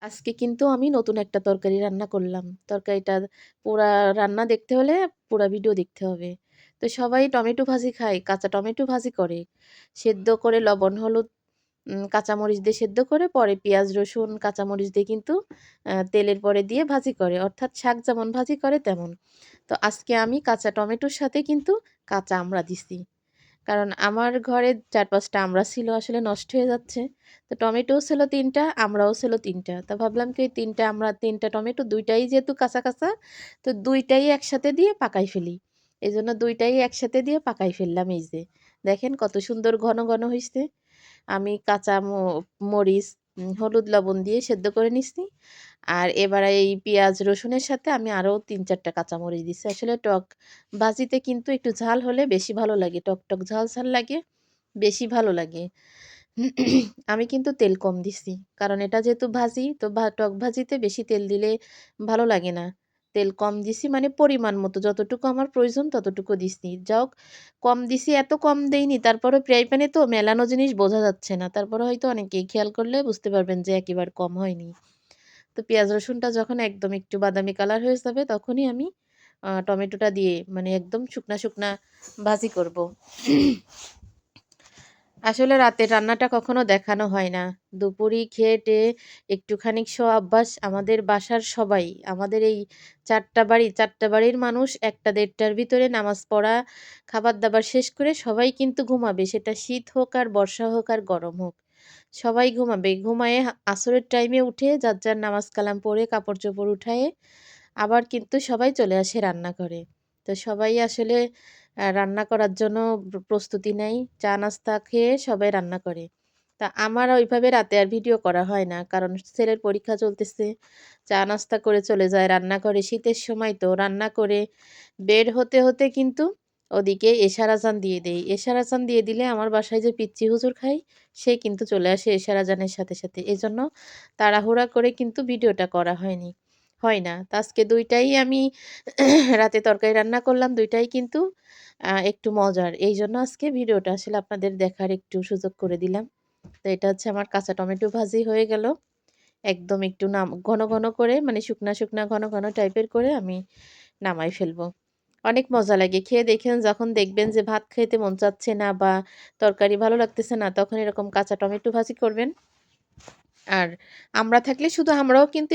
আজকে কিন্তু আমি নতুন একটা তরকারি রান্না করলাম। তরকারিটা পুরা রান্না দেখতে হলে পুরা ভিডিও দেখতে হবে। তো সবাই টমেটো ভাজি খায়, কাঁচা টমেটো ভাজি করে। সেদ্ধ করে লবণ, হলুদ, কাঁচামরিচ দিয়ে সেদ্ধ করে পরে পেঁয়াজ, রসুন, কাঁচামরিচ দিয়ে কিন্তু তেলের পরে দিয়ে ভাজি করে। অর্থাৎ শাক যেমন ভাজি করে তেমন। তো আজকে আমি কাঁচা টমেটোর সাথে কিন্তু কাঁচা আমড়া দিছি। কারণ আমার ঘরে ৪-৫ টা আমড়া ছিল আসলে নষ্ট হয়ে যাচ্ছে। তো টমেটোও ছিল ৩ টা, আমড়াও ছিল ৩ টা। তো ভাবলাম কি ৩ টা আমড়া ৩ টা টমেটো ২ টাই যেহেতু কাঁচা, কাঁচা তো ২ টাই একসাথে দিয়ে পাকাই ফেলি। এজন্য ২ টাই একসাথে দিয়ে পাকাই ফেললাম এই যে। দেখেন কত সুন্দর ঘন, ঘন হইছে। আমি কাঁচা মরিচ, হলুদ, লবণ দিয়ে সেদ্ধ করে নিছি। আর এবার এই পেঁয়াজ, রসুনের সাথে আমি আরও ৩-৪ টা কাঁচামরিচ দিছি। আসলে টক ভাজিতে কিন্তু একটু ঝাল হলে বেশি ভালো লাগে। টক, টক ঝাল, ঝাল লাগে, বেশি ভালো লাগে। আমি কিন্তু তেল কম দিছি। কারণ এটা যেহেতু ভাজি তো টক ভাজিতে বেশি তেল দিলে ভালো লাগে না। তেল কম দিছি মানে পরিমাণ মতো যতটুকু আমার প্রয়োজন ততটুকু দিছি। যাহোক কম দিছি এত কম দেইনি তারপরেও ফ্রাই প্যানে তো মেলানো জিনিস বোঝা যাচ্ছে না। তারপরে হয়তো অনেকেই খেয়াল করলে বুঝতে পারবেন যে একেবারে কম হয়নি। তো পেঁয়াজ রসুনটা যখন একদম একটু বাদামি কালার হয়ে যাবে তখনই আমি টমেটোটা দিয়ে মানে একদম শুকনা, শুকনা ভাজি করব। আসলে রাতের রান্নাটা কখনো দেখানো হয় না। দুপুরি খেয়ে-টেয়ে একটুখানি শোয়া অভ্যাস আমাদের বাসার সবাই। আমাদের এই ৪ টা বাড়ি, ৪ টা বাড়ির মানুষ ১টা ১:৩০ টার ভিতরে নামাজ পড়া, খাবার-দাবার শেষ করে সবাই কিন্তু ঘুমাবে। সেটা শীত হোক আর বর্ষা হোক আর গরম হোক। সবাই ঘুমাবে। ঘুমায়ে আসরের টাইমে উঠে যার, যার নামাজ কালাম পড়ে কাপড়-চোপড় উঠায়ে আবার কিন্তু সবাই চলে আসে রান্নাঘরে। তো সবাই আসলে রান্না করার জন্য প্রস্তুতি নেয়। চা নাস্তা খেয়ে সবাই রান্না করে। তা আমার ওইভাবে রাতে আর ভিডিও করা হয় না। কারণ ছেলের পরীক্ষা চলতেছে। চা নাস্তা করে চলে যায় রান্নাঘরে। শীতের সময় তো রান্না করে বের হতে, হতে কিন্তু ওদিকে এশার আজান দিয়ে দেই। এশার আজান দিয়ে দিলে আমার বাসায় যে পিচ্চি হুজুর খায়, সে কিন্তু চলে আসে এশার আজানের সাথে, সাথে। এজন্য তাড়াহুড়া করে কিন্তু ভিডিওটা করা হয়নি। হয় না। তো আজকে ২ টাই আমি রাতে তরকারি রান্না করলাম। ২ টাই কিন্তু একটু মজার। এইজন্য আজকে ভিডিওটা আসলে আপনাদের দেখার একটু সুযোগ করে দিলাম। তো এটা হচ্ছে আমার কাঁচা টমেটো ভাজি হয়ে গেল। একদম একটু ঘন, ঘন করে মানে শুকনা, শুকনা ঘন, ঘন টাইপের করে আমি নামাই ফেলবো। অনেক মজা লাগে। খেয়ে দেখেন যখন দেখবেন যে ভাত খাইতে মন চাচ্ছে না বা তরকারি ভালো লাগতেছে না তখন এরকম কাঁচা টমেটো ভাজি করবেন। আর আমড়া থাকলে শুধু আমড়াও কিন্তু